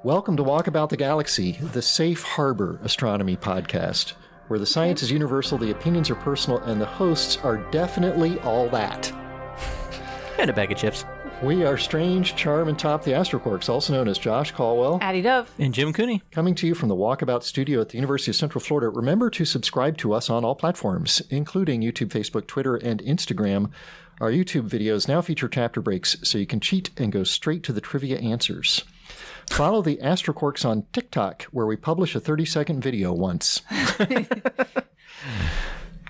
Welcome to Walkabout the Galaxy, the safe harbor astronomy podcast, where the science is universal, the opinions are personal, and the hosts are definitely all that. And a bag of chips. We are Strange, Charm, and Top the Astroquarks, also known as Josh Caldwell. Addie Dove. And Jim Cooney. Coming to you from the Walkabout studio at the University of Central Florida. Remember to subscribe to us on all platforms, including YouTube, Facebook, Twitter, and Instagram. Our YouTube videos now feature chapter breaks, so you can cheat and go straight to the trivia answers. Follow the Astroquarks on TikTok, where we publish a 30-second video once.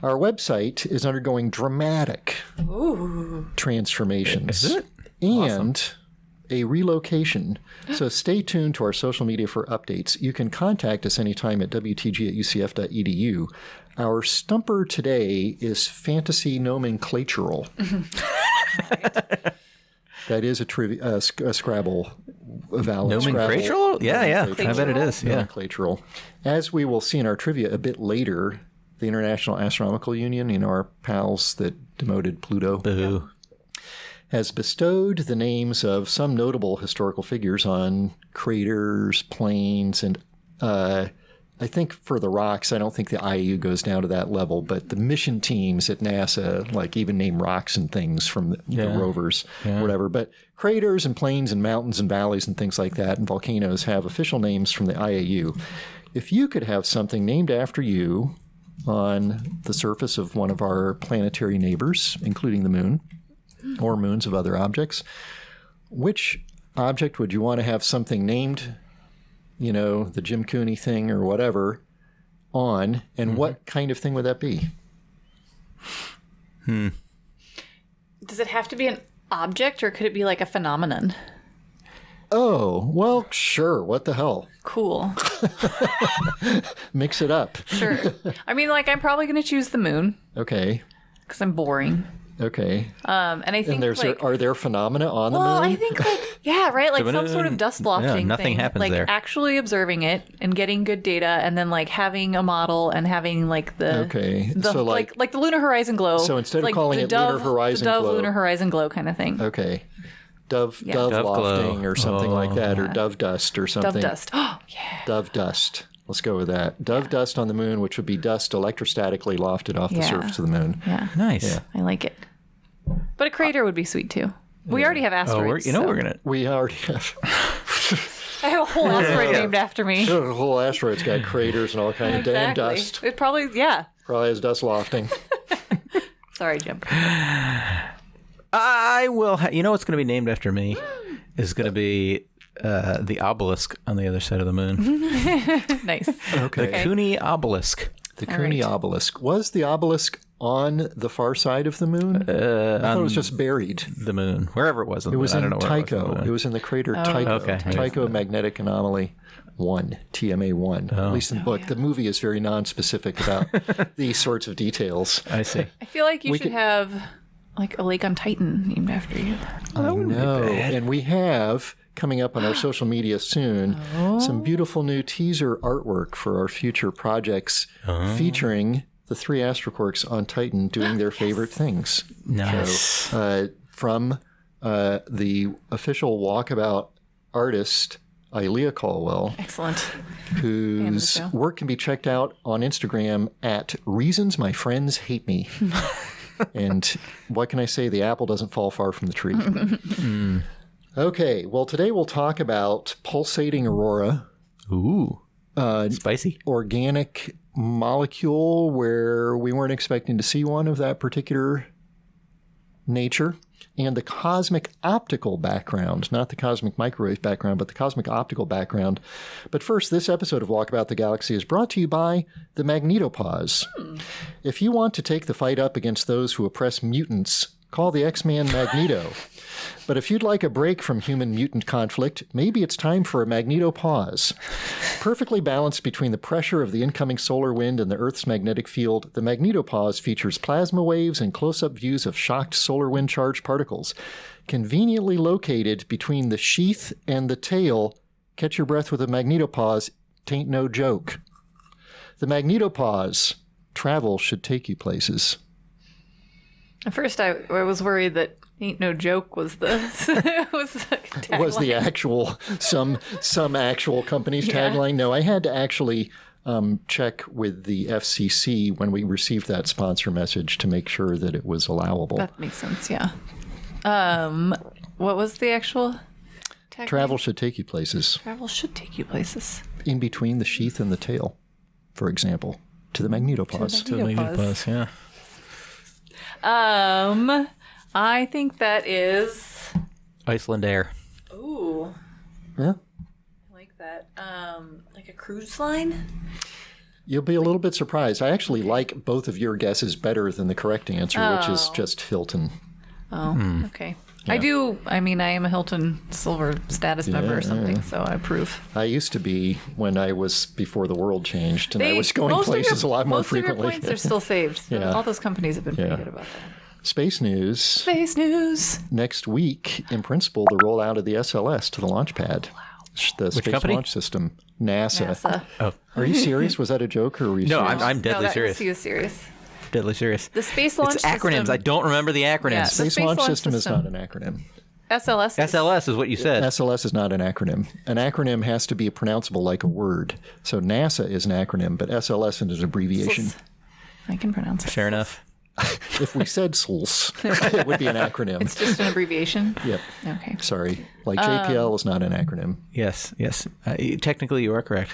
Our website is undergoing dramatic transformations. Is it? And awesome. A relocation. So stay tuned to our social media for updates. You can contact us anytime at wtg@ucf.edu. Our stumper today is fantasy nomenclatural. That is a Scrabble valid. Nomenclatural? Yeah. I bet it is. Yeah. Nomenclatural. As we will see in our trivia a bit later, the International Astronomical Union, our pals that demoted Pluto, Boo. has bestowed the names of some notable historical figures on craters, plains, and I think for the rocks, I don't think the IAU goes down to that level, but the mission teams at NASA even name rocks and things from the rovers, whatever. But craters and plains and mountains and valleys and things like that and volcanoes have official names from the IAU. If you could have something named after you on the surface of one of our planetary neighbors, including the moon, or moons of other objects, which object would you want to have something named, the Jim Cooney thing or whatever, on, and what kind of thing would that be? Does it have to be an object, or could it be like a phenomenon? Oh, well, sure. What the hell? Cool. Mix it up. Sure. I mean, I'm probably going to choose the moon. Okay. Because I'm boring. Okay. And I think are there phenomena on the moon? Well, I think right, some sort of dust lofting nothing thing. happens there. Actually observing it and getting good data, and then having a model and having the lunar horizon glow. So instead of calling it lunar horizon glow, the dove lunar horizon glow kind of thing. Okay. Dove lofting glow. or something like that, or dove dust or something. Dove dust. Oh, yeah. Dove dust. Let's go with that. Dove dust on the moon, which would be dust electrostatically lofted off the surface of the moon. Yeah. Nice. Yeah. I like it. But a crater would be sweet too. We already have asteroids. We already have. I have a whole asteroid named after me. The whole asteroid's got craters and all kinds of damn dust. It probably has dust lofting. Sorry, Jim. I will. What's going to be named after me is going to be the obelisk on the other side of the moon. Nice. Okay. The Cooney obelisk. The Cooney obelisk. Was the obelisk on the far side of the moon? I thought it was just buried. The moon, wherever it was. It was in Tycho. It was in the crater Tycho. Okay. Tycho Magnetic Anomaly 1, TMA1. At least in the book. The movie is very non-specific about these sorts of details. I see. I feel like you should have a lake on Titan named after you. I know. And we have, coming up on our social media soon, some beautiful new teaser artwork for our future projects featuring the three Astroquarks on Titan doing their favorite things. Nice. So, from the official Walkabout artist, Ilea Caldwell. Excellent. Whose work can be checked out on Instagram at Reasons My Friends Hate Me. And what can I say? The apple doesn't fall far from the tree. Okay, well, today we'll talk about pulsating aurora. Ooh, spicy. Organic molecule where we weren't expecting to see one of that particular nature. And the cosmic optical background, not the cosmic microwave background, but the cosmic optical background. But first, this episode of Walkabout the Galaxy is brought to you by the magnetopause. If you want to take the fight up against those who oppress mutants, call the X-Man Magneto. But if you'd like a break from human-mutant conflict, maybe it's time for a magnetopause. Perfectly balanced between the pressure of the incoming solar wind and the Earth's magnetic field, the magnetopause features plasma waves and close-up views of shocked solar wind-charged particles. Conveniently located between the sheath and the tail, catch your breath with a magnetopause, tain't no joke. The magnetopause, travel should take you places. At first, I was worried that Ain't no joke was the was the actual some actual company's tagline. No, I had to actually check with the FCC when we received that sponsor message to make sure that it was allowable. That makes sense. Yeah. What was the actual tagline? Travel should take you places. Travel should take you places. In between the sheath and the tail, for example, to the magnetopause. To the magnetopause, yeah. I think that is Iceland Air. Ooh. Yeah. I like that. Like a cruise line? You'll be a little bit surprised. I actually like both of your guesses better than the correct answer, which is just Hilton. Oh, okay. Yeah. I am a Hilton Silver status member or something, so I approve. I used to be when I was before the world changed, and I was going places a lot more frequently. Most of your points are still saved. So all those companies have been pretty good about that. Space news. Space news. Next week, in principle, the rollout of the SLS to the launch pad. Wow. The Space company? Launch System. NASA. Oh. Are you serious? Was that a joke or were you serious? No, I'm deadly serious. He was serious. Deadly serious. The Space Launch System. It's acronyms. I don't remember the acronyms. Yeah, Space Launch System is not an acronym. SLS. SLS is what you said. SLS is not an acronym. An acronym has to be pronounceable like a word. So NASA is an acronym, but SLS is an abbreviation. I can pronounce it. Fair enough. If we said SLS, it would be an acronym. It's just an abbreviation? Yep. Okay. Sorry. Like JPL is not an acronym. Yes. Technically, you are correct.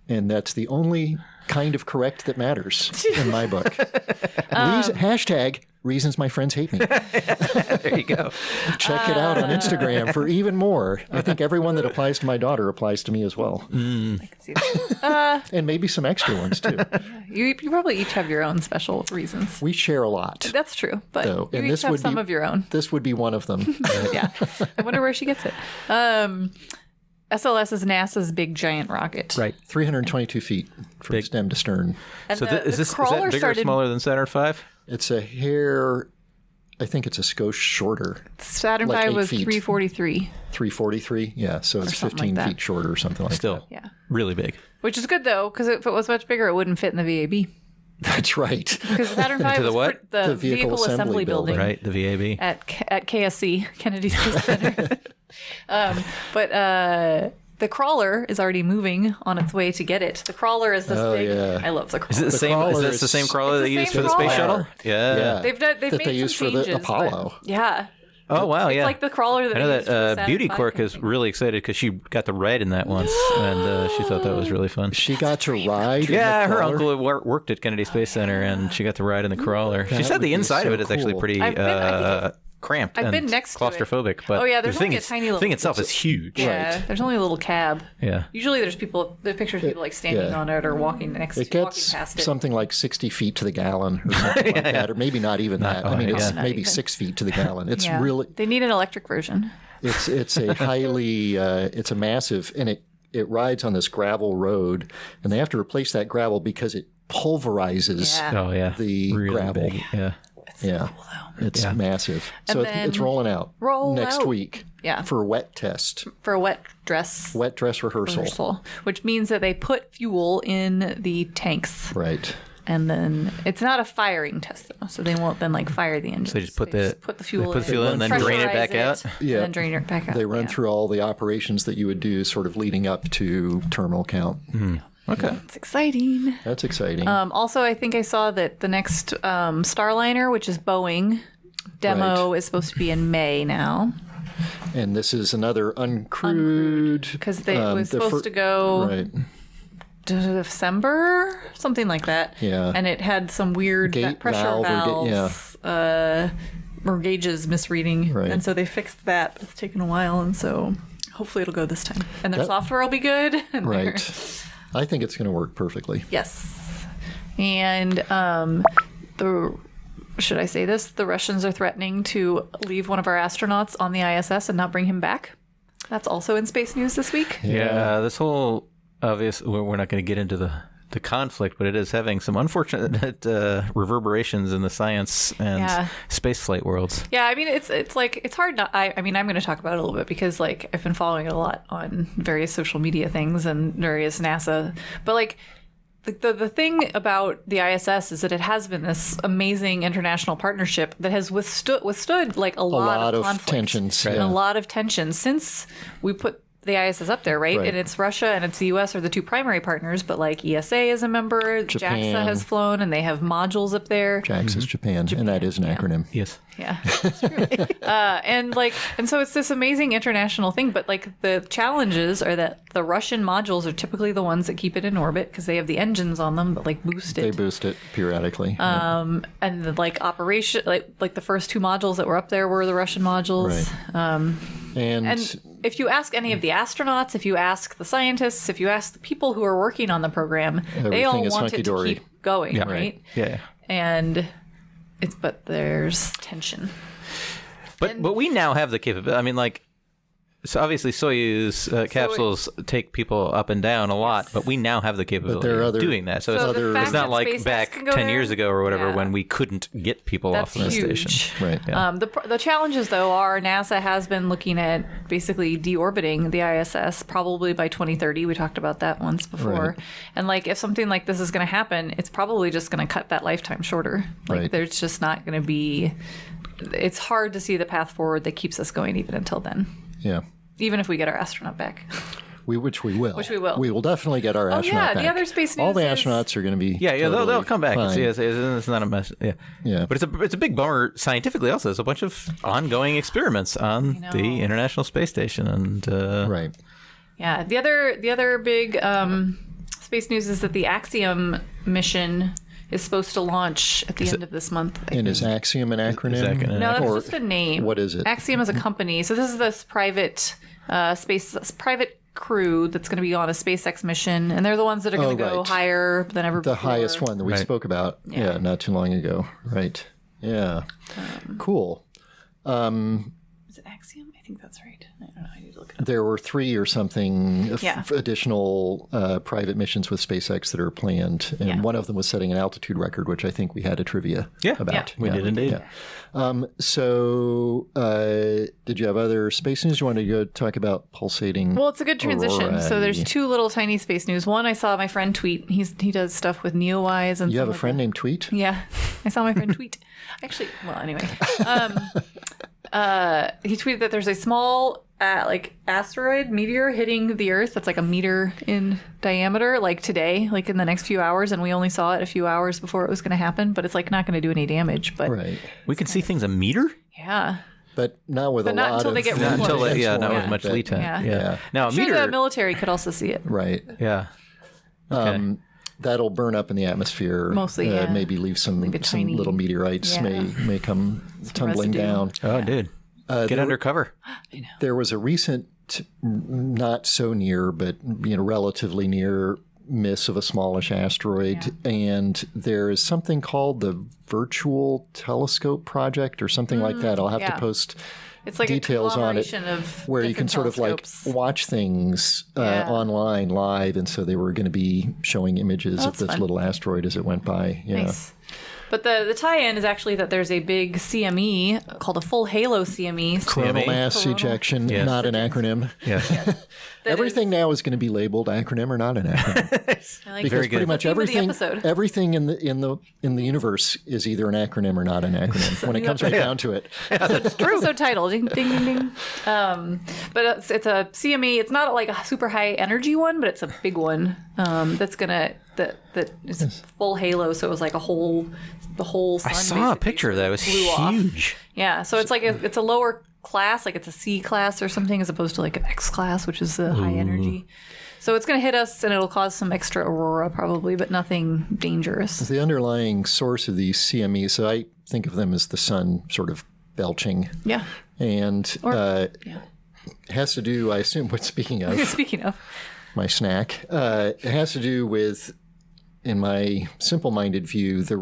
And that's the only kind of correct that matters in my book. Hashtag reasons my friends hate me. There you go. Check it out on Instagram for even more. I think everyone that applies to my daughter applies to me as well. I can see that. And maybe some extra ones too. You probably each have your own special reasons. We share a lot. That's true, but though, you each have some of your own. This would be one of them. Yeah. I wonder where she gets it. SLS is NASA's big giant rocket. Right. 322 feet from stem to stern. And so is that bigger or smaller than Saturn V? It's a hair, I think it's a skosh shorter. Saturn V was 343. 343? Yeah, so it's 15 feet shorter or something like that. Still, really big. Which is good, though, because if it was much bigger, it wouldn't fit in the VAB. That's right. Because Saturn V was the Vehicle Assembly Building. Right, the VAB. At KSC, Kennedy Space Center. But the crawler is already moving on its way to get it. The crawler is this big. Yeah. I love the crawler. Is it the same? Is this the same crawler they used for the space shuttle? Yeah. They've made they used for the Apollo. Yeah. Oh wow! It's like the crawler that I know that Beauty Quirk is really excited because she got to ride in that once, and she thought that was really fun. She got to ride. Yeah, her uncle worked at Kennedy Space Center, and she got to ride in the crawler. She said the inside of it is actually pretty cramped I've and been next to claustrophobic. But there's only a tiny little thing itself is huge. Yeah, right. There's only a little cab. Yeah. Usually there's pictures of people like standing on it or walking past it. It gets something like 60 feet to the gallon or something like that, or maybe not even that. I mean, it's maybe 6 feet to the gallon. It's really... They need an electric version. It's a highly... it's a massive... And it rides on this gravel road, and they have to replace that gravel because it pulverizes the really gravel. Big. Yeah. Yeah, it's massive. So it's rolling out next week for a wet test. For a wet dress rehearsal. Which means that they put fuel in the tanks. Right. And then it's not a firing test, though, so they won't then fire the engine. So they just put the fuel in and then drain it back out? Yeah. And then drain it back out. They run through all the operations that you would do sort of leading up to terminal count. Mm-hmm. Okay. It's exciting. That's exciting. Also, I think I saw that the next Starliner, which is Boeing, demo is supposed to be in May now. And this is another uncrewed. Because it was supposed to go December, something like that. Yeah. And it had some weird pressure valves or gauges misreading. Right. And so they fixed that. It's taken a while, and so hopefully it'll go this time. And their software will be good. Right. I think it's going to work perfectly. Yes. And should I say this? The Russians are threatening to leave one of our astronauts on the ISS and not bring him back. That's also in space news this week. Yeah, this whole we're not going to get into the conflict, but it is having some unfortunate reverberations in the science and space flight worlds. Yeah, I mean, it's like, it's hard not, I mean, I'm going to talk about it a little bit because, like, I've been following it a lot on various social media things and various NASA, but, like, the thing about the ISS is that it has been this amazing international partnership that has withstood like a lot of conflict tensions and a lot of tensions since we put the ISS up there, right? And it's Russia and it's the US are the two primary partners, but like ESA is a member, Japan. JAXA has flown, and they have modules up there. JAXA is Japan, and that is an acronym. Yes. Yeah, that's true. And so it's this amazing international thing, but like the challenges are that the Russian modules are typically the ones that keep it in orbit because they have the engines on them that like boost it. They boost it periodically. And the, like operation, like the first two modules that were up there were the Russian modules. Right. And if you ask any of the astronauts, if you ask the scientists, if you ask the people who are working on the program, they all want it to keep going, right? Yeah. And but there's tension. But we now have the capability. I mean, like, so obviously Soyuz capsules take people up and down a lot, but we now have the capability of doing that. So it's not like back 10 years ago or whatever when we couldn't get people off the station. Right. Yeah. The challenges, though, are NASA has been looking at basically deorbiting the ISS probably by 2030. We talked about that once before. Right. And like if something like this is going to happen, it's probably just going to cut that lifetime shorter. Like there's just not going to be... It's hard to see the path forward that keeps us going even until then. Yeah. Even if we get our astronaut back. Which we will. We will definitely get our astronaut back. The other space news all the astronauts are going to be they'll come back. Fine. It's not a mess. Yeah. But it's a big bummer scientifically also. There's a bunch of ongoing experiments on the International Space Station. And right. Yeah. The other big space news is that the AXIOM mission is supposed to launch at the end of this month. And is AXIOM an acronym? No, that's just a name. What is it? AXIOM is a company. So this is this private private crew that's going to be on a SpaceX mission, and they're the ones that are going to go higher than ever before. The highest one that we spoke about, not too long ago. Right. Yeah. Cool. Is it AXIOM? I think that's right. I don't know. I need to look it up. There were 3 or something additional private missions with SpaceX that are planned, and one of them was setting an altitude record, which I think we had a trivia about. We did indeed. Yeah. Did you have other space news? You want to go talk about pulsating? Well, it's a good transition. Aurora. So there's 2 little tiny space news. One, I saw my friend tweet. He does stuff with NeoWise and. You have a friend named Tweet? Yeah, I saw my friend tweet. Actually, well, anyway, he tweeted that there's a small asteroid meteor hitting the Earth that's like a meter in diameter, like today, like in the next few hours, and we only saw it a few hours before it was going to happen. But it's like not going to do any damage. But we can see things a meter. Yeah. But not with not until they get not with much lead time. Yeah. Now a meter. The military could also see it. Right. Yeah. Okay. That'll burn up in the atmosphere. Mostly, maybe leave some little meteorites may come tumbling down. Oh, dude. Get under cover. I know. There was a recent, not so near, but relatively near miss of a smallish asteroid, and there is something called the Virtual Telescope Project or something like that. I'll have to post it's like details on it, where you can sort of like watch things online live, and so they were going to be showing images of this little asteroid as it went by. Yeah. Nice. But the tie-in is actually that there's a big CME called a full halo CME. Coronal mass ejection, not an acronym. Yeah. Everything now is going to be labeled acronym or not an acronym. Because pretty much everything in the universe is either an acronym or not an acronym when it comes right down to it. It's true. So titled, ding ding ding ding. But it's a CME. It's not like a super high energy one, but it's a big one. That's gonna that is full halo. So it was like the whole sun. I saw a picture of that. It was huge. Yeah. So it's like it's a lower class, like it's a C class or something, as opposed to like an X class, which is the high energy. So it's going to hit us, and it'll cause some extra aurora probably, but nothing dangerous. The underlying source of these CMEs, so I think of them as the sun sort of belching. Yeah. And has to do, I assume, speaking of my snack, it has to do with, in my simple-minded view, the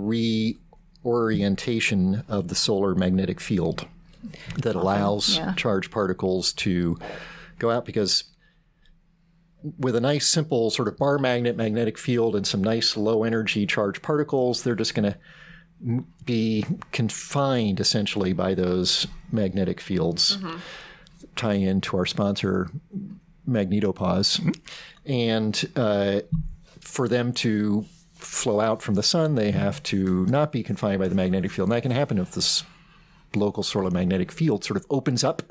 reorientation of the solar magnetic field that allows charged particles to go out, because with a nice simple sort of bar magnetic field and some nice low energy charged particles, they're just going to be confined essentially by those magnetic fields. Tie into our sponsor magnetopause. And for them to flow out from the sun, they have to not be confined by the magnetic field. And that can happen if this local solar magnetic field sort of opens up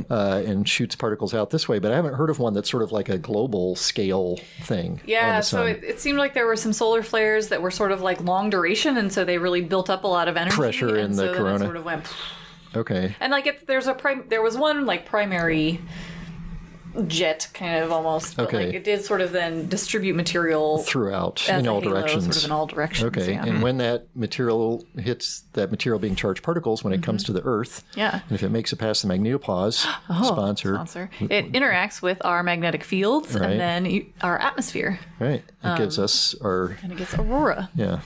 and shoots particles out this way. But I haven't heard of one that's sort of like a global scale thing. Yeah, so it seemed like there were some solar flares that were sort of like long duration, and so they really built up a lot of energy. Pressure in the corona. Then it sort of went. Okay. And like there was one like primary jet kind of almost, but like it did sort of then distribute material throughout in all directions. Sort of in all directions. Okay, yeah. And when that material hits that material being charged particles, when it comes to the Earth, and if it makes it past the magnetopause, sponsor, it interacts with our magnetic fields and then our atmosphere. Right. It gives us our. And it gets aurora. Yeah.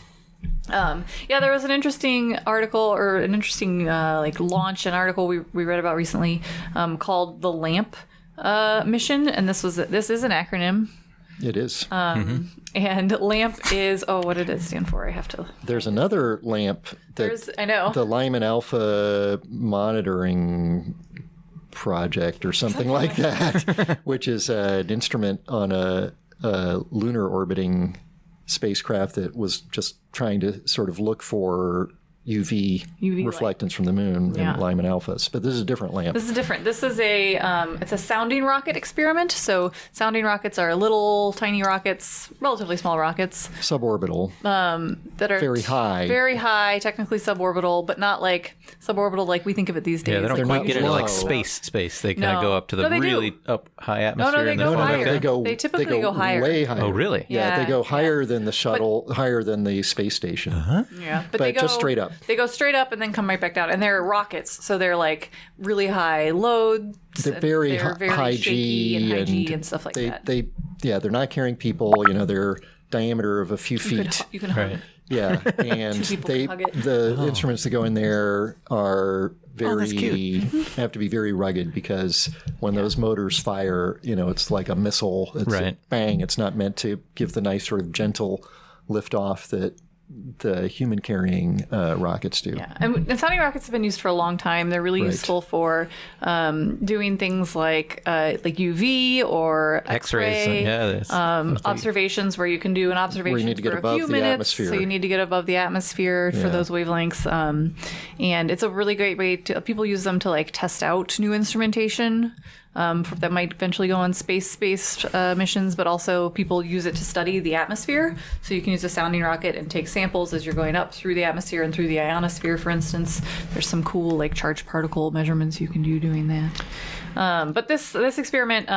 There was an interesting article or an interesting launch, an article we read about recently called the LAMP mission, and this is an acronym. It is. And LAMP is what did it stand for? I have to. There's another LAMP I know. The Lyman Alpha Monitoring Project or something like that, which is an instrument on a lunar orbiting spacecraft that was just trying to sort of look for UV reflectance light from the moon and Lyman alphas. But this is a different LAMP. This is different. This is it's a sounding rocket experiment. So sounding rockets are little tiny rockets, relatively small rockets. Suborbital. That are very high. Very high, technically suborbital, but not like suborbital like we think of it these days. Yeah, they don't quite get into like space. They kind of go up to the really up high atmosphere. No, they go higher. They typically go higher. Way higher. Oh, really? Yeah, they go higher than the shuttle, higher than the space station. Yeah, but they go just straight up. They go straight up and then come right back down. And they're rockets, so they're like really high loads. They're very high G and stuff like that. They're not carrying people. Their diameter of a few feet. You can hug. Yeah, and the instruments that go in there are have to be very rugged because when those motors fire, it's like a missile. It's a bang. It's not meant to give the nice sort of gentle liftoff that the human-carrying rockets do. Yeah, and sounding rockets have been used for a long time. They're really useful for doing things like UV or X-ray. Observations where you can do an observation for a few minutes. So you need to get above the atmosphere for those wavelengths. And it's a really great way to people use them to test out new instrumentation. That might eventually go on space-based missions, but also people use it to study the atmosphere. So you can use a sounding rocket and take samples as you're going up through the atmosphere and through the ionosphere, for instance. There's some cool charged particle measurements you can do doing that. But this experiment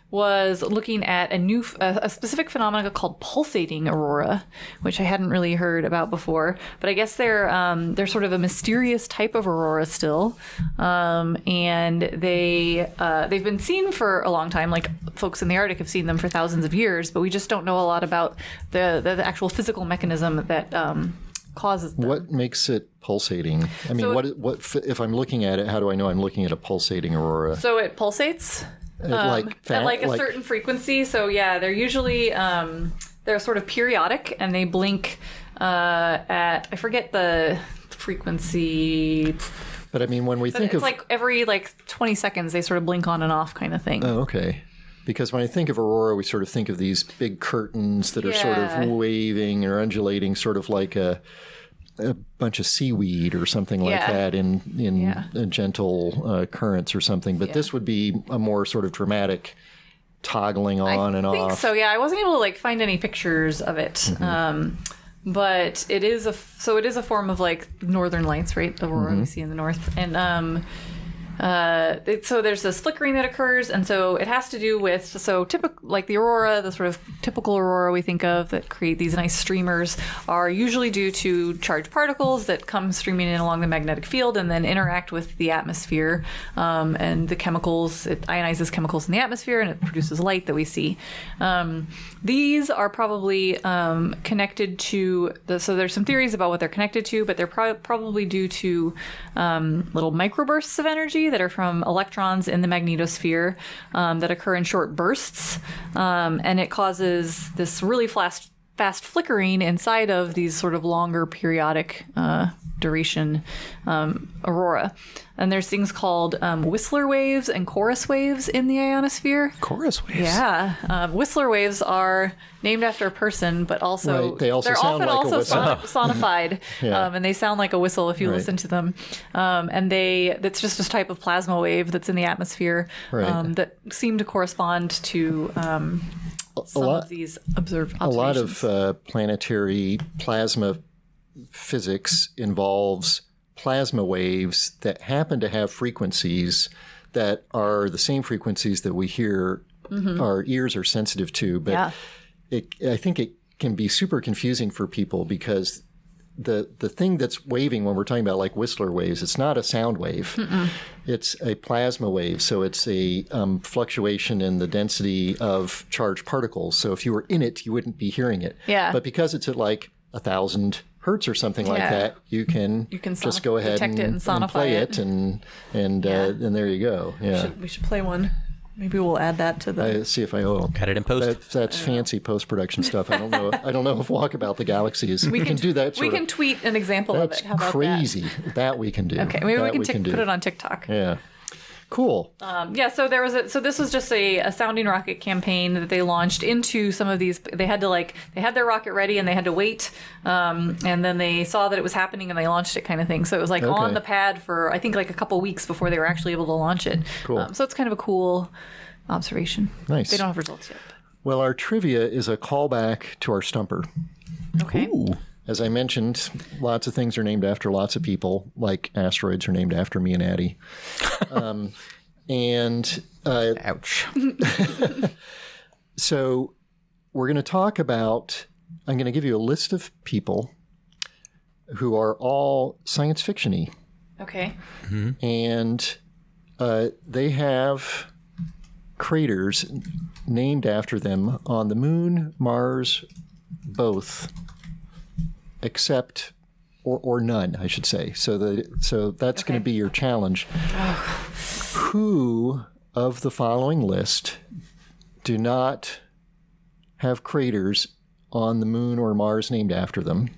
was looking at a specific phenomena called pulsating aurora, which I hadn't really heard about before. But I guess they're sort of a mysterious type of aurora still, and they've been seen for a long time. Like folks in the Arctic have seen them for thousands of years, but we just don't know a lot about the actual physical mechanism that causes them. What makes it pulsating? I mean, what if I'm looking at it? How do I know I'm looking at a pulsating aurora? So it pulsates. At a certain frequency. So they're usually they're sort of periodic and they blink at I forget the frequency. But I mean, when we think of every 20 seconds they sort of blink on and off kind of thing. Oh, okay. Because when I think of aurora, we sort of think of these big curtains that are sort of waving or undulating, sort of like a bunch of seaweed or something like that in gentle currents or something. But this would be a more sort of dramatic toggling on and off. I think so, yeah. I wasn't able to find any pictures of it. Mm-hmm. But it is a form of northern lights, right? The aurora we see in the north. And so there's this flickering that occurs, and so it has to do with typical the aurora, the sort of typical aurora we think of that create these nice streamers are usually due to charged particles that come streaming in along the magnetic field and then interact with the atmosphere and the chemicals. It ionizes chemicals in the atmosphere and it produces light that we see. These are probably connected to so there's some theories about what they're connected to, but they're probably due to little microbursts of energy that are from electrons in the magnetosphere that occur in short bursts, and it causes this really fast flickering inside of these sort of longer periodic duration aurora. And there's things called Whistler waves and chorus waves in the ionosphere. Chorus waves? Yeah. Whistler waves are named after a person, but also, they're often like also sonified. Yeah. And they sound like a whistle if you listen to them. And that's just a type of plasma wave that's in the atmosphere that seem to correspond to of these observed observations. A lot of planetary plasma physics involves plasma waves that happen to have frequencies that are the same frequencies that we hear our ears are sensitive to. But I think it can be super confusing for people because the thing that's waving when we're talking about like Whistler waves, it's not a sound wave. It's a plasma wave. So it's a fluctuation in the density of charged particles. So if you were in it, you wouldn't be hearing it. Yeah. But because it's at like 1,000 hertz or something like that, you can just go ahead and play it and there you go. Yeah. We should play one. Maybe we'll add that to the. See if I will. Got it in post. That's fancy post-production stuff. I don't know. I don't know if Walkabout the Galaxy is. We can do that. We can tweet an example of it. How about crazy. That we can do. Okay, maybe we can put it on TikTok. Yeah. Cool. So there was so this was just a sounding rocket campaign that they launched into some of these. They had their rocket ready and they had to wait, and then they saw that it was happening and they launched it, kind of thing. So it was like on the pad for I think like a couple weeks before they were actually able to launch it. Cool. So it's kind of a cool observation. Nice. They don't have results yet. Well, our trivia is a callback to our Stumper. Okay. Ooh. As I mentioned, lots of things are named after lots of people, like asteroids are named after me and Addie. Ouch. So we're going to talk about, I'm going to give you a list of people who are all science fiction-y. Okay. And they have craters named after them on the moon, Mars, both. Except, or none, I should say. So that's going to be your challenge. Who of the following list do not have craters on the moon or Mars named after them?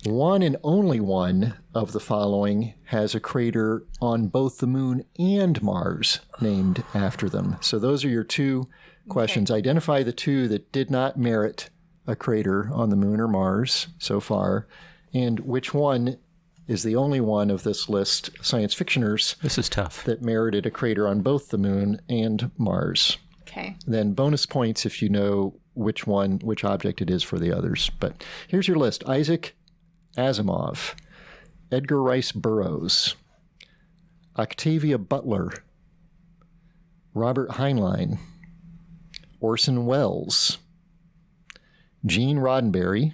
One and only one of the following has a crater on both the moon and Mars named after them. So those are your two questions. Identify the two that did not merit a crater on the moon or Mars so far, and which one is the only one of this list, science fictioners, this is tough, that merited a crater on both the moon and Mars. Okay. Then bonus points if you know which object it is for the others. But here's your list. Isaac Asimov, Edgar Rice Burroughs, Octavia Butler, Robert Heinlein, Orson Welles, Gene Roddenberry,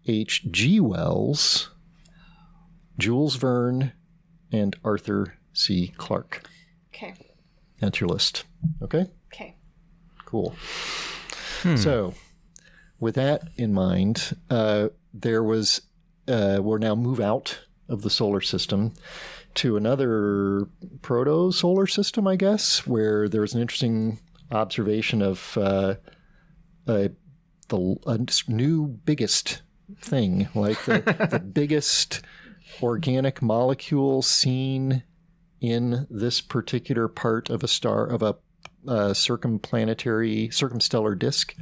H.G. Wells, Jules Verne, and Arthur C. Clarke. Okay. That's your list. Okay? Okay. Cool. So, with that in mind, we'll now move out of the solar system to another proto-solar system, I guess, where there was an interesting observation of the new biggest thing, like the biggest organic molecule seen in this particular part of a star, of a circumstellar disk.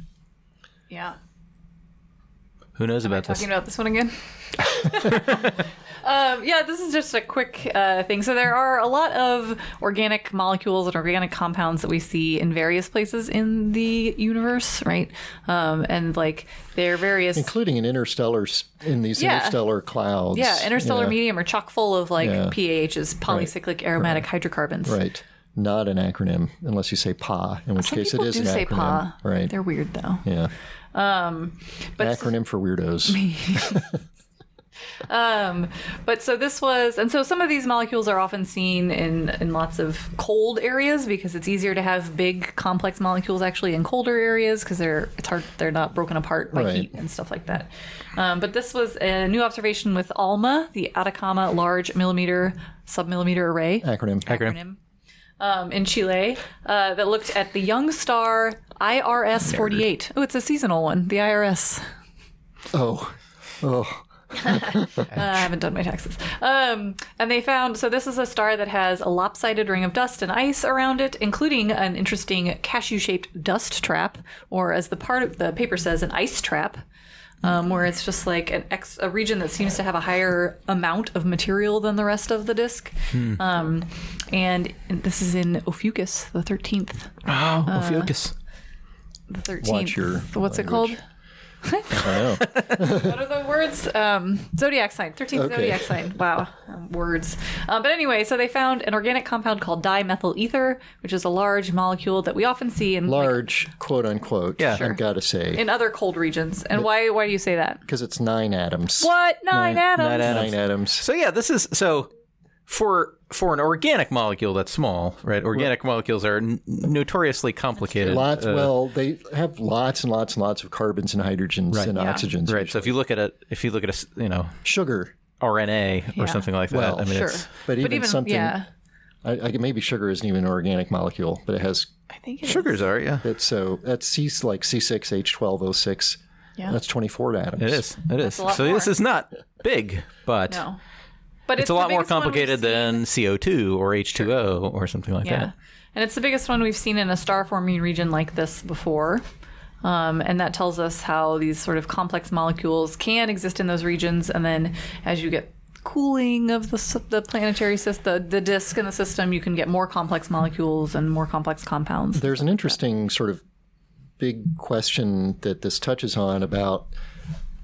Yeah. Who knows about this? Talking about this one again? This is just a quick thing. So there are a lot of organic molecules and organic compounds that we see in various places in the universe, right? And like they're various, including in interstellar clouds. Yeah, interstellar medium are chock full of like PAHs, polycyclic aromatic hydrocarbons. Right. Not an acronym unless you say PA, in which Some case it is an say acronym. PA. Right. They're weird though. Yeah. But acronym for weirdos. But so this was, and so some of these molecules are often seen in lots of cold areas because it's easier to have big complex molecules actually in colder areas because they're not broken apart by heat and stuff like that. But this was a new observation with ALMA, the Atacama Large Millimeter Submillimeter Array. Acronym. In Chile, that looked at the young star IRS 48. Oh, it's a seasonal one, the IRS. Oh. I haven't done my taxes. And they found, so this is a star that has a lopsided ring of dust and ice around it, including an interesting cashew-shaped dust trap, or as the paper says, an ice trap, where it's just like a region that seems to have a higher amount of material than the rest of the disk. And this is in Ophiuchus, the 13th. Oh, Ophiuchus. The 13th. Watch your What's it called? I don't know. What are the words? Zodiac sign. 13th zodiac sign. Wow. Words. But anyway, so they found an organic compound called dimethyl ether, which is a large molecule that we often see in... Large, quote unquote, I've got to say. In other cold regions. And why do you say that? Because it's 9 atoms. What? 9 atoms? 9 atoms. So yeah, this is... So for an organic molecule that's small, right? Organic molecules are notoriously complicated. They have lots and lots and lots of carbons and hydrogens and oxygens. Right. So if you look at a sugar, RNA or something like that, well, I mean, but even something. Yeah. Maybe sugar isn't even an organic molecule, but it has. I think sugars are. Yeah. That's C6H12O6. Yeah. That's 24 atoms. It is. So this is not big, but. No. But it's a lot more complicated than CO2 or H2O or something like that. And it's the biggest one we've seen in a star-forming region like this before. And that tells us how these sort of complex molecules can exist in those regions. And then as you get cooling of the planetary system, the disk in the system, you can get more complex molecules and more complex compounds. There's an interesting sort of big question that this touches on about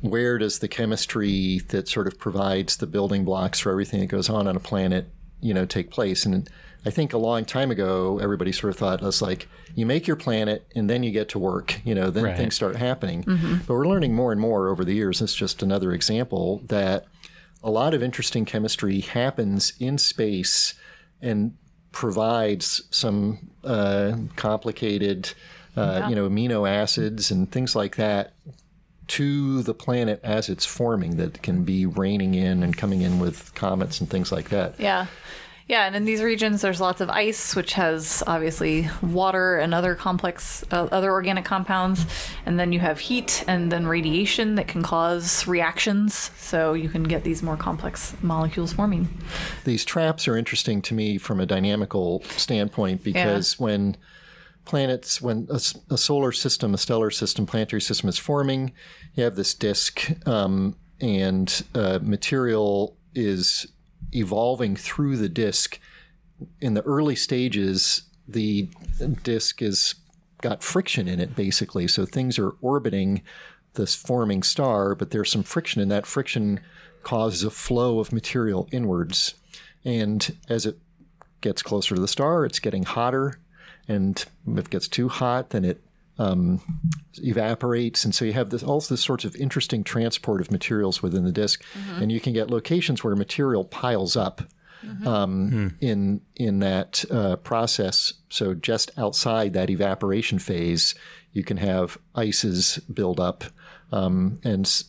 where does the chemistry that sort of provides the building blocks for everything that goes on a planet, take place? And I think a long time ago, everybody sort of thought it was like, you make your planet and then you get to work, then things start happening. But we're learning more and more over the years. It's just another example that a lot of interesting chemistry happens in space and provides some complicated, amino acids and things like that to the planet as it's forming that can be raining in and coming in with comets and things like that. Yeah. Yeah, and in these regions, there's lots of ice, which has obviously water and other complex, other organic compounds. And then you have heat and then radiation that can cause reactions. So you can get these more complex molecules forming. These traps are interesting to me from a dynamical standpoint because when a solar system, a stellar system, planetary system is forming, you have this disk and material is evolving through the disk. In the early stages, the disk has got friction in it, basically. So things are orbiting this forming star, but there's some friction, and that friction causes a flow of material inwards. And as it gets closer to the star, it's getting hotter. And if it gets too hot, then it evaporates. And so you have all this sorts of interesting transport of materials within the disk. And you can get locations where material piles up in that process. So just outside that evaporation phase, you can have ices build up. And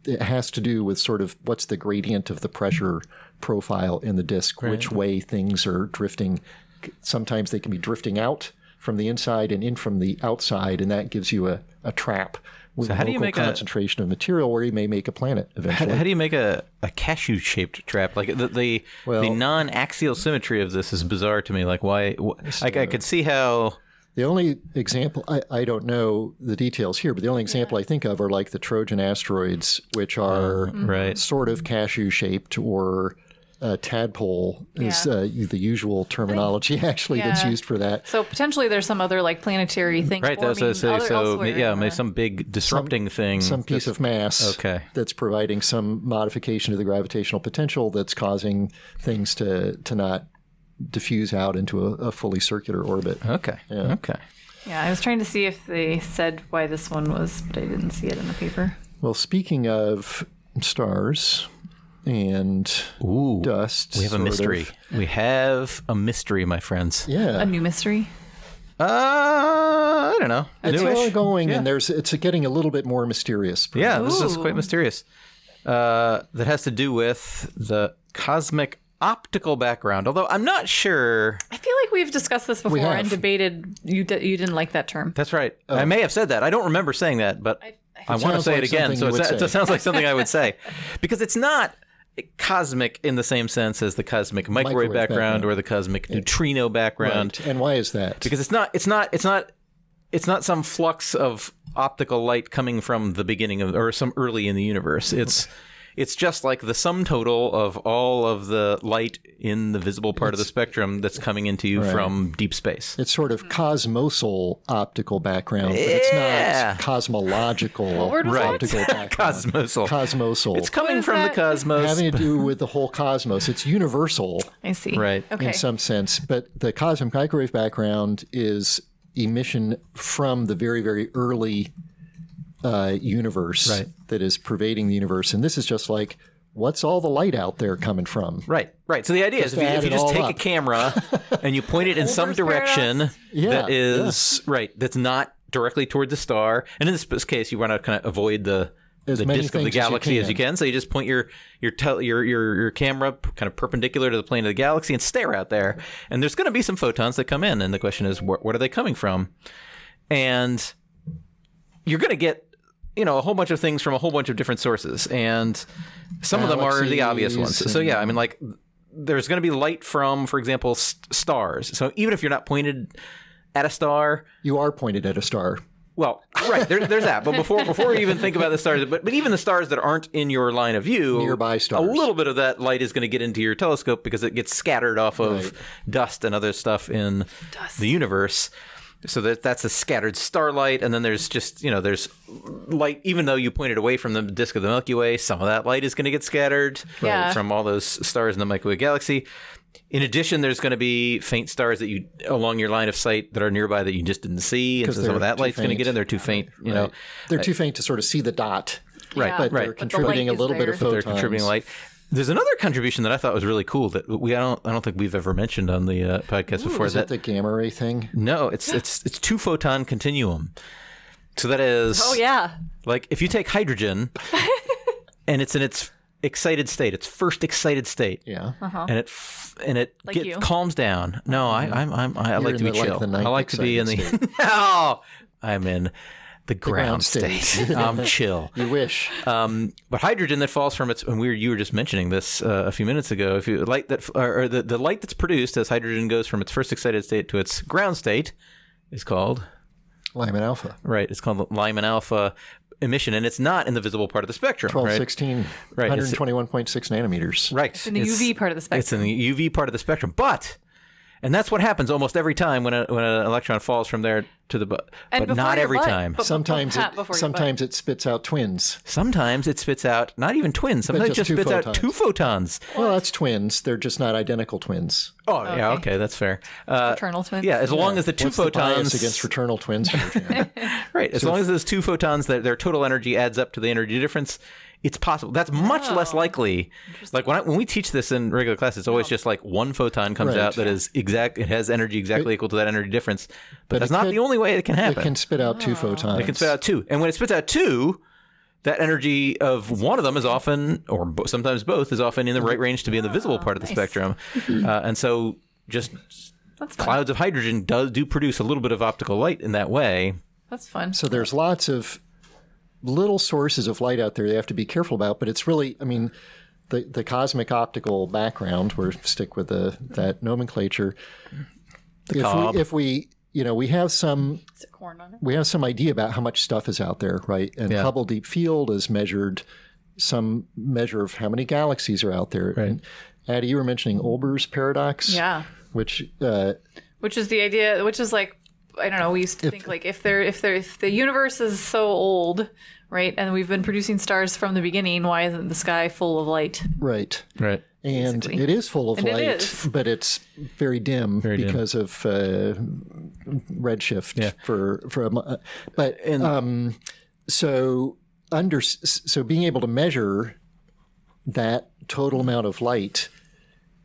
it has to do with sort of what's the gradient of the pressure profile in the disk, which way things are drifting. Sometimes they can be drifting out from the inside and in from the outside, and that gives you a trap with a local concentration of material where you may make a planet eventually. How do you make a cashew-shaped trap? Like the non-axial symmetry of this is bizarre to me. Like why? I could see how. The only example, I don't know the details here, but the only example I think of are like the Trojan asteroids, which are sort of cashew-shaped or tadpole is the usual terminology that's used for that. So potentially there's some other like planetary thing. Right. Maybe some big disrupting thing. Some piece of mass that's providing some modification to the gravitational potential that's causing things to not diffuse out into a fully circular orbit. Okay. Yeah. Okay. Yeah, I was trying to see if they said why this one was, but I didn't see it in the paper. Well, speaking of stars and dust. We have a mystery. We have a mystery, my friends. Yeah. A new mystery? I don't know. It's ongoing, and it's getting a little bit more mysterious. Perhaps. Yeah, this is quite mysterious. That has to do with the Cosmic Optical Background, although I'm not sure. I feel like we've discussed this before and debated. You didn't like that term. That's right. I may have said that. I don't remember saying that, but I want to say it again. So it sounds like something I would say. Because it's not cosmic in the same sense as the cosmic microwave background or the cosmic neutrino background. Right. And why is that? Because it's not some flux of optical light coming from the beginning of, or some early in the universe. It's just like the sum total of all of the light in the visible part of the spectrum that's coming into you from deep space. It's sort of cosmosal optical background, but it's not cosmological optical background. Cosmosal. It's coming from the cosmos. Having to do with the whole cosmos. It's universal. I see. Right. Okay. In some sense. But the cosmic microwave background is emission from the very, very early universe that is pervading the universe. And this is just like, what's all the light out there coming from? Right. So the idea is if you just take a camera and you point it in some direction that's not directly toward the star, and in this case, you want to kind of avoid the disk of the galaxy as you can. So you just point your camera kind of perpendicular to the plane of the galaxy and stare out there. And there's going to be some photons that come in. And the question is, what are they coming from? And you're going to get a whole bunch of things from a whole bunch of different sources, and some of them are the obvious ones. So I mean, like, there's going to be light from, for example, stars. So even if you're not pointed at a star, you are pointed at a star. Well, right, there's that. But before we even think about the stars, but even the stars that aren't in your line of view, nearby stars, a little bit of that light is going to get into your telescope because it gets scattered off of dust and other stuff in the universe. So that's a scattered starlight, and then there's just, there's light, even though you pointed away from the disk of the Milky Way, some of that light is going to get scattered from all those stars in the Milky Way galaxy. In addition, there's going to be faint stars that along your line of sight that are nearby that you just didn't see, and so some of that light's going to get in. They're too faint, know. They're too faint to sort of see the dot. Right, but they're contributing a little bit of photons. They're contributing light. There's another contribution that I thought was really cool that I don't think we've ever mentioned on the podcast before. Is that the gamma ray thing? No, it's two photon continuum. So that is like if you take hydrogen and it's in its excited state, its first excited state, and it like calms down. No, I like to be chill. I like to be in the no, I'm in the ground state. I'm chill. You wish. But hydrogen that falls from its, and you were just mentioning this a few minutes ago. If you light that, or the light that's produced as hydrogen goes from its first excited state to its ground state, is called Lyman alpha. Right. It's called Lyman alpha emission, and it's not in the visible part of the spectrum. 1216, 121.6 nanometers. Right. It's in the UV part of the spectrum. It's in the UV part of the spectrum, and that's what happens almost every time when an electron falls from there to the butt, but not every time. Sometimes it spits out twins. Sometimes it spits out not even twins. Sometimes it just spits out two photons. Well, that's twins. They're just not identical twins. Oh, yeah, okay, that's fair. Fraternal twins. Yeah, as long as the two photons. The bias against fraternal twins. Right, as long as those two photons, their total energy adds up to the energy difference. It's possible. That's much less likely. Like when we teach this in regular class, it's always just like one photon comes out that is exact. It has energy exactly equal to that energy difference. But that's not the only way it can happen. It can spit out two photons. It can spit out two, and when it spits out two, that energy of one of them is often, or sometimes both, is often in the right range to be in the visible part of the spectrum, and so just clouds of hydrogen do produce a little bit of optical light in that way. That's fun. So there's lots of little sources of light out there you have to be careful about, but it's really, I mean, the cosmic optical background, we'll stick with that nomenclature. If we have some idea about how much stuff is out there, right? And Hubble Deep Field has measured some measure of how many galaxies are out there. Right. And Addie, you were mentioning Olbers Paradox. Yeah. Which is the idea, which is like, I don't know, we used to think like if the universe is so old, right, and we've been producing stars from the beginning, why isn't the sky full of light? Right. And basically. It is full of light, but it's very dim because of redshift so being able to measure that total amount of light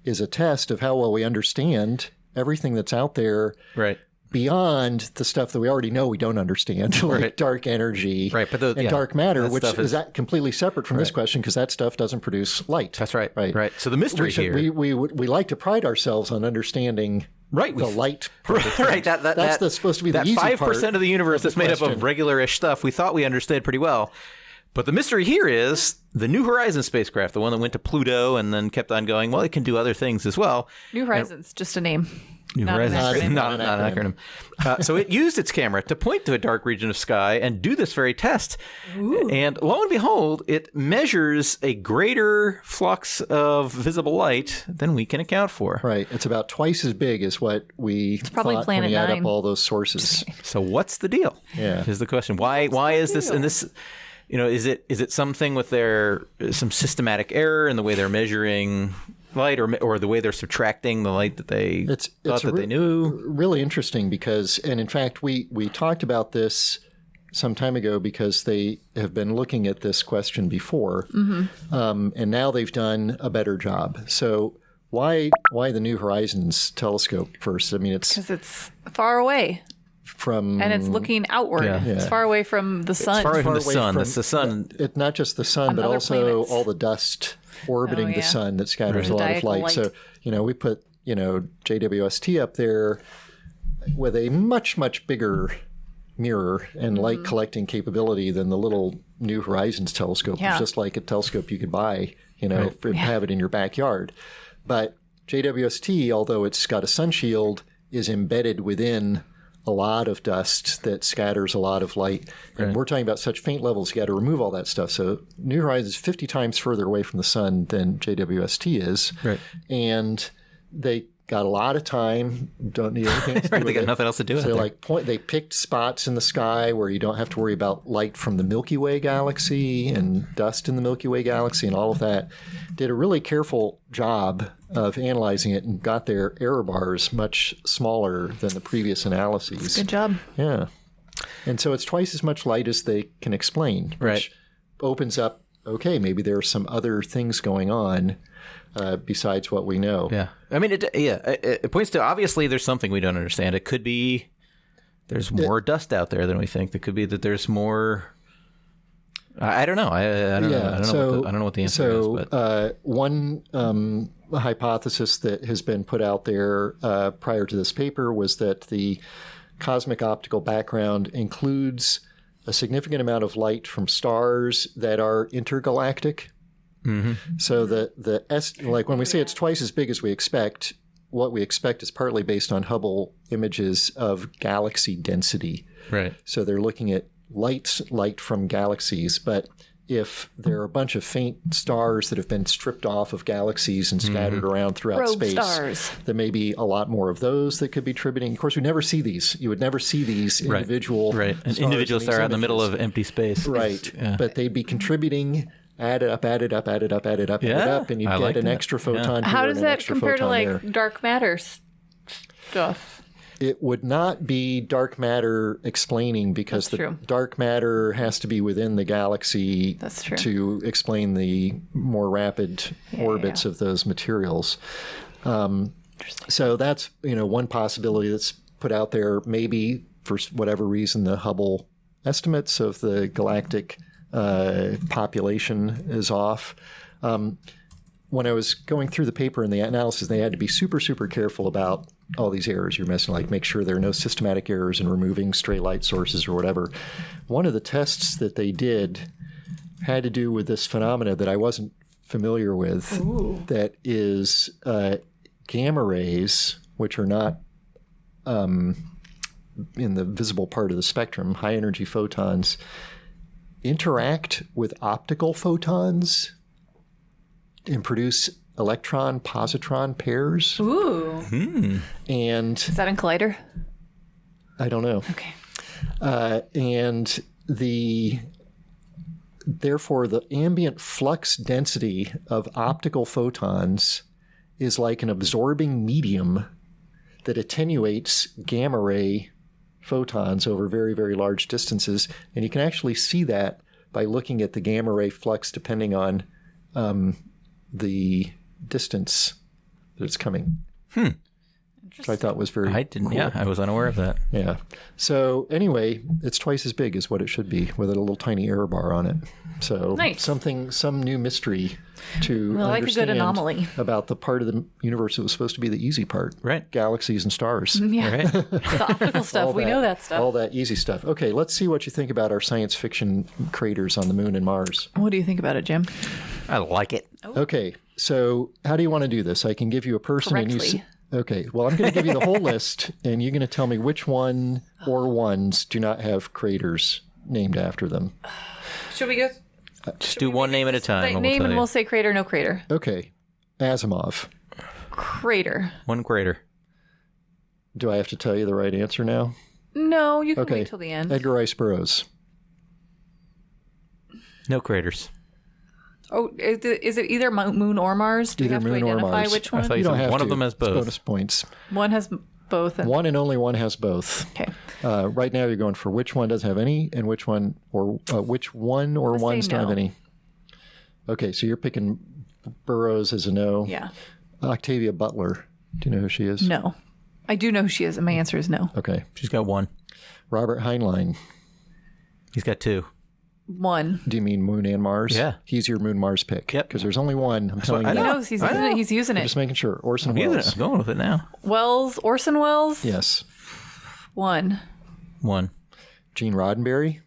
is a test of how well we understand everything that's out there. Right. beyond the stuff that we already know we don't understand, like dark energy and dark matter, which is completely separate from this question because that stuff doesn't produce light. That's right. Right. So the mystery here... We like to pride ourselves on understanding the light part. Right. That's supposed to be the easy part. That 5% of the universe that's made up of regular-ish stuff we thought we understood pretty well. But the mystery here is the New Horizons spacecraft, the one that went to Pluto and then kept on going. Well, it can do other things as well. New Horizons, just a name. New Horizons, not an acronym. So it used its camera to point to a dark region of sky and do this very test. Ooh. And lo and behold, it measures a greater flux of visible light than we can account for. Right. It's about twice as big as what we thought when we add up all those sources. So what's the deal? Yeah. Is the question. Why is this? And this... is it something with some systematic error in the way they're measuring light or the way they're subtracting the light that they thought that they knew? Really interesting because, and in fact, we talked about this some time ago because they have been looking at this question before, and now they've done a better job. So why the New Horizons telescope first? I mean, because it's far away. And it's looking outward. Yeah. It's far away from the sun. It's far away from the sun. It's the sun. It's not just the sun, but also planets. All the dust orbiting the sun that scatters a lot of light. So, we put, JWST up there with a much, much bigger mirror and light collecting capability than the little New Horizons telescope. It's just like a telescope you could buy, have it in your backyard. But JWST, although it's got a sun shield, is embedded within a lot of dust that scatters a lot of light. And we're talking about such faint levels, you got to remove all that stuff. So New Horizons is 50 times further away from the sun than JWST is. Right. And they got a lot of time, don't need anything else to do They got nothing else to do with it. They picked spots in the sky where you don't have to worry about light from the Milky Way galaxy and dust in the Milky Way galaxy and all of that. Did a really careful job of analyzing it and got their error bars much smaller than the previous analyses. Good job. Yeah. And so it's twice as much light as they can explain, which opens up, maybe there are some other things going on besides what we know. Yeah. I mean, it points to, obviously, there's something we don't understand. It could be there's more dust out there than we think. It could be that there's more... I don't know. I don't know what the answer is. But. One hypothesis that has been put out there prior to this paper was that the cosmic optical background includes a significant amount of light from stars that are intergalactic. Mm-hmm. So like when we say it's twice as big as we expect, what we expect is partly based on Hubble images of galaxy density. Right. So they're looking at light from galaxies, but if there are a bunch of faint stars that have been stripped off of galaxies and scattered around throughout space, stars. There may be a lot more of those that could be attributing. Of course, we never see these. You would never see these individual an individual star out in the middle of empty space. Right. Yeah. But they'd be contributing. Add it up, and you get an extra photon here. How does that that compare to dark matter stuff? It would not be dark matter explaining because dark matter has to be within the galaxy to explain the more rapid orbits of those materials. So that's one possibility that's put out there. Maybe for whatever reason the Hubble estimates of the galactic population is off. When I was going through the paper and the analysis, they had to be super, super careful about all these errors you're missing, like make sure there are no systematic errors in removing stray light sources or whatever. One of the tests that they did had to do with this phenomena that I wasn't familiar with. Ooh. That is gamma rays, which are not in the visible part of the spectrum, high energy photons, interact with optical photons and produce electron-positron pairs. Ooh. And is that in Collider? I don't know. Okay. And therefore, the ambient flux density of optical photons is like an absorbing medium that attenuates gamma ray photons over very, very large distances. And you can actually see that by looking at the gamma ray flux depending on the distance that it's coming. which I thought was very cool. Yeah, I was unaware of that. Yeah. So anyway, it's twice as big as what it should be with a little tiny error bar on it. So some new mystery to understand like a good anomaly about the part of the universe that was supposed to be the easy part. Right. Galaxies and stars. Yeah. Right. The optical stuff. We know that stuff. All that easy stuff. Okay, let's see what you think about our science fiction craters on the moon and Mars. What do you think about it, Jim? I like it. Okay, so how do you want to do this? I can give you a person Correctly. Okay, well, I'm going to give you the whole list, and you're going to tell me which one or ones do not have craters named after them. Should we go? Just do one name at a time. Name and we'll say crater, no crater. Okay, Asimov. Crater. One crater. Do I have to tell you the right answer now? No, you can wait till the end. Edgar Rice Burroughs. No craters. Oh, is it either Moon or Mars? Do you have to identify which one? I thought you said one of them has both. Bonus points. One has both. One and only one has both. Okay. Right now you're going for which one doesn't have any and which one or ones don't have any. Okay, so you're picking Burroughs as a no. Yeah. Octavia Butler. Do you know who she is? No. I do know who she is, and my answer is no. Okay. She's got one. Robert Heinlein. He's got two. One. Do you mean Moon and Mars? Yeah. He's your Moon Mars pick. Yep. Because there's only one. I'm telling you. He knows. He's using it. Just making sure. Orson Welles. I'm going with it now. Orson Welles? Yes. One. Gene Roddenberry.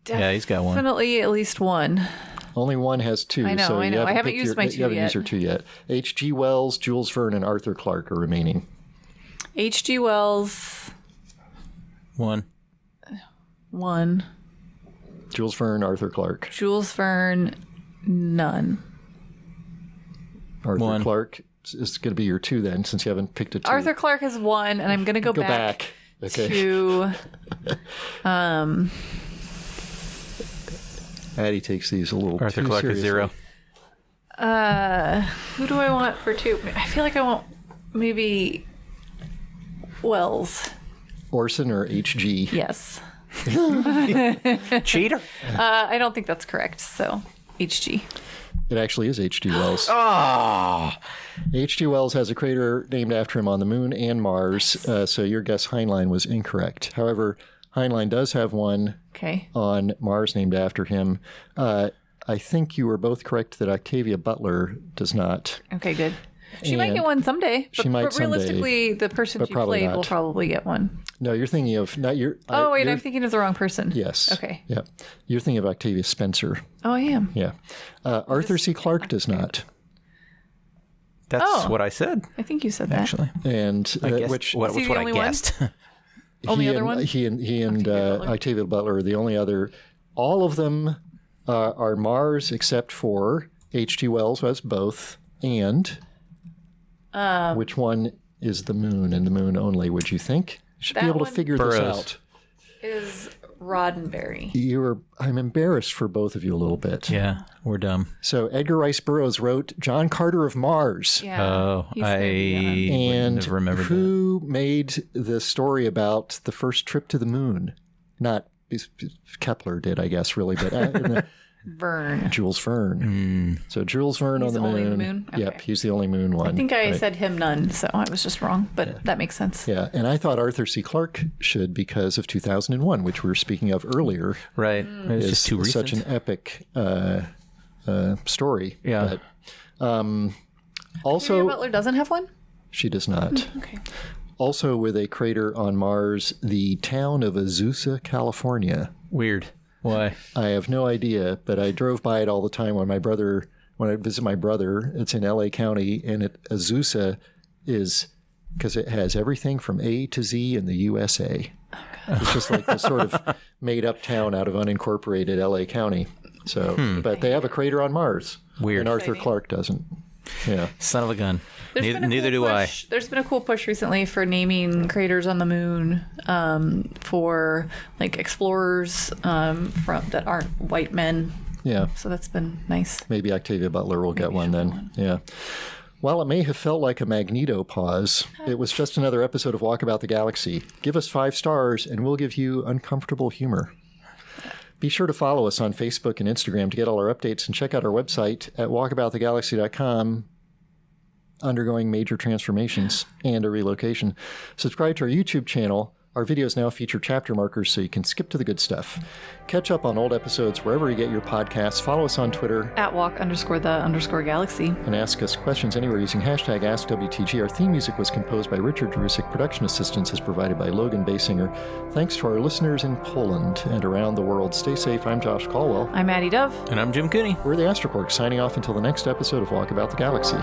Yeah, he's got one. Definitely at least one. Only one has two. I know. So I haven't used my two yet. You haven't used your two yet. H.G. Wells, Jules Verne, and Arthur Clarke are remaining. H.G. Wells. One. Jules Verne, Arthur Clarke. Jules Verne, none. Arthur Clarke is going to be your two then, since you haven't picked a two. Arthur Clarke has one, and I'm going to go back okay. to... Addie takes these a little Arthur too Clarke seriously. is zero. Who do I want for two? I feel like I want maybe Wells. Orson or H.G.? Yes. Cheater. I don't think that's correct, so H.G. It actually is H.G. Wells. H.G. Wells has a crater named after him on the Moon and Mars, so your guess Heinlein was incorrect. However, Heinlein does have one on Mars named after him. I think you were both correct that Octavia Butler does not. Okay, good. She might get one someday. But realistically, the person she played will probably get one. No, you're thinking of not your. I'm thinking of the wrong person. Yes. Okay. Yeah, you're thinking of Octavia Spencer. Oh, I am. Yeah, Arthur C. Clarke does not. That's what I said. I think you said that. Actually, and which what I guessed. Only other one. He and Octavia Butler are the only other. All of them are Mars except for H.G. Wells has both. And which one is the Moon and the Moon only? Would you think? You should be able to figure this out. Is Roddenberry. I'm embarrassed for both of you a little bit. Yeah, we're dumb. So Edgar Rice Burroughs wrote John Carter of Mars. Yeah. Oh, and have remembered who made the story about the first trip to the moon? Not Kepler did, I guess, really, but Verne. Jules Verne. So Jules Verne on the moon. Only the moon? Okay. Yep, he's the only moon one. I think I said him none, so I was just wrong, but that makes sense. Yeah, and I thought Arthur C. Clarke should because of 2001, which we were speaking of earlier. Right. It's just too recent. Such an epic story. Yeah. But, also, Octavia Butler doesn't have one? She does not. Okay. Also with a crater on Mars, the town of Azusa, California. Weird. Why? I have no idea, but I drove by it all the time when I visit my brother. It's in LA County, and Azusa is because it has everything from A to Z in the USA. It's just like this sort of made-up town out of unincorporated LA County. So, but they have a crater on Mars. Weird. And Arthur Clarke doesn't. Yeah. Son of a gun. Neither do I. There's been a cool push recently for naming craters on the moon for like explorers that aren't white men. Yeah. So that's been nice. Maybe Octavia Butler will get one then. Yeah. While it may have felt like a magnetopause, it was just another episode of Walkabout the Galaxy. Give us 5 stars and we'll give you uncomfortable humor. Be sure to follow us on Facebook and Instagram to get all our updates and check out our website at walkaboutthegalaxy.com. undergoing major transformations and a relocation. Subscribe to our YouTube channel. Our videos now feature chapter markers so you can skip to the good stuff. Catch up on old episodes wherever you get your podcasts. Follow us on Twitter @walk_the_galaxy. And ask us questions anywhere using hashtag AskWTG. Our theme music was composed by Richard Drusik. Production assistance is provided by Logan Basinger. Thanks to our listeners in Poland and around the world. Stay safe. I'm Josh Caldwell. I'm Addie Dove. And I'm Jim Cooney. We're the Astrocork, signing off until the next episode of Walkabout the Galaxy.